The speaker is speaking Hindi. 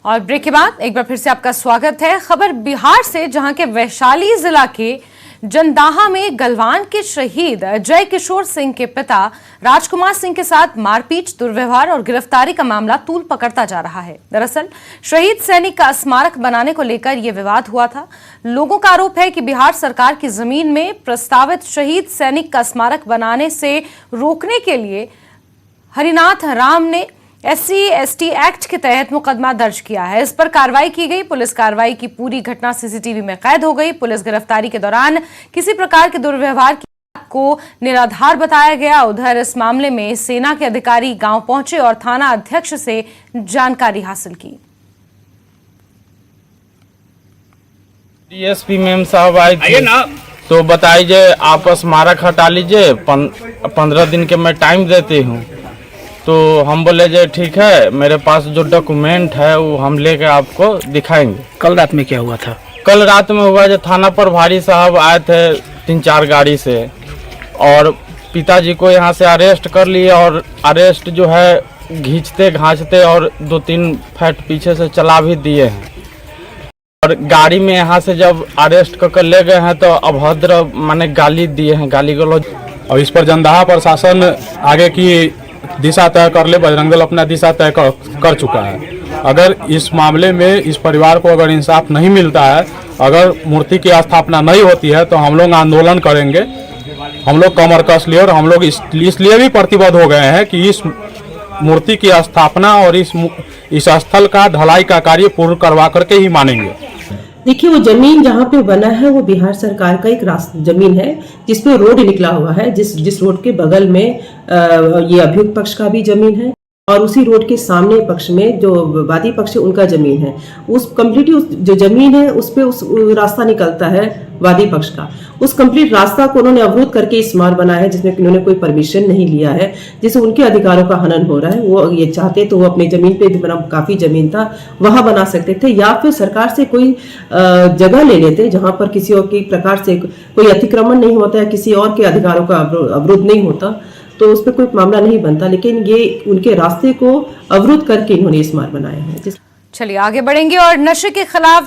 और ब्रेक के बाद एक बार फिर से आपका स्वागत है। खबर बिहार से, जहां के वैशाली जिला के जंदाहा में गलवान के शहीद जय किशोर सिंह के पिता राजकुमार सिंह के साथ मारपीट, दुर्व्यवहार और गिरफ्तारी का मामला तूल पकड़ता जा रहा है। दरअसल शहीद सैनिक का स्मारक बनाने को लेकर यह विवाद हुआ था। लोगों का आरोप है कि बिहार सरकार की जमीन में प्रस्तावित शहीद सैनिक का स्मारक बनाने से रोकने के लिए हरिनाथ राम ने SC/ST एक्ट के तहत मुकदमा दर्ज किया है। इस पर कार्रवाई की गई। पुलिस कार्रवाई की पूरी घटना CCTV में कैद हो गई। पुलिस गिरफ्तारी के दौरान किसी प्रकार के दुर्व्यवहार की बात को निराधार बताया गया। उधर इस मामले में सेना के अधिकारी गांव पहुंचे और थाना अध्यक्ष से जानकारी हासिल की। DSP मैम साहब आए थे तो बताइए आप स्मारक हटा लीजिए, 15 दिन के मैं टाइम देती हूँ। तो हम बोले जे ठीक है, मेरे पास जो डॉक्यूमेंट है वो हम लेके आपको दिखाएंगे। कल रात में क्या हुआ था? कल रात में हुआ जो थाना प्रभारी साहब आए थे 3-4 गाड़ी से और पिताजी को यहाँ से अरेस्ट कर लिए और अरेस्ट जो है घींचते घांचते और 2-3 फैट पीछे से चला भी दिए हैं। और गाड़ी में यहाँ से जब अरेस्ट करके ले गए हैं तो अभद्र माने गाली दिए हैं, गाली गलौज। और इस पर जंदाहा प्रशासन आगे की दिशा तय कर ले, बजरंग दल अपना दिशा तय कर चुका है। अगर इस मामले में इस परिवार को अगर इंसाफ नहीं मिलता है, अगर मूर्ति की स्थापना नहीं होती है तो हम लोग आंदोलन करेंगे। हम लोग कमर कस लिए और हम लोग इसलिए भी प्रतिबद्ध हो गए हैं कि इस मूर्ति की स्थापना और इस स्थल का ढलाई का कार्य पूर्ण करवा करके ही मानेंगे। देखिए, वो जमीन जहाँ पे बना है वो बिहार सरकार का एक जमीन है जिसपे रोड निकला हुआ है। जिस रोड के बगल में ये अभियुक्त पक्ष का भी जमीन है और उसी रोड के सामने पक्ष में जो वादी पक्ष है उनका जमीन है। उस कम्प्लीटली उस जो जमीन है उस पे उस रास्ता निकलता है वादी पक्ष का। उस कंप्लीट रास्ता को उन्होंने अवरुद्ध करके स्मारक बनाया है जिसमें इन्होंने कोई परमिशन नहीं लिया है, जिससे उनके अधिकारों का हनन हो रहा है। वो ये चाहते तो वो अपनी जमीन पे भी बना, काफी जमीन था वहां बना सकते थे, या फिर सरकार से कोई जगह ले लेते जहां पर किसी और के प्रकार से कोई अतिक्रमण नहीं होता है, किसी और के अधिकारों का अवरुद्ध नहीं होता, तो उस पर कोई मामला नहीं बनता। लेकिन ये उनके रास्ते को अवरुद्ध करके इन्होंने स्मारक बनाया है। चलिए आगे बढ़ेंगे और नशे के खिलाफ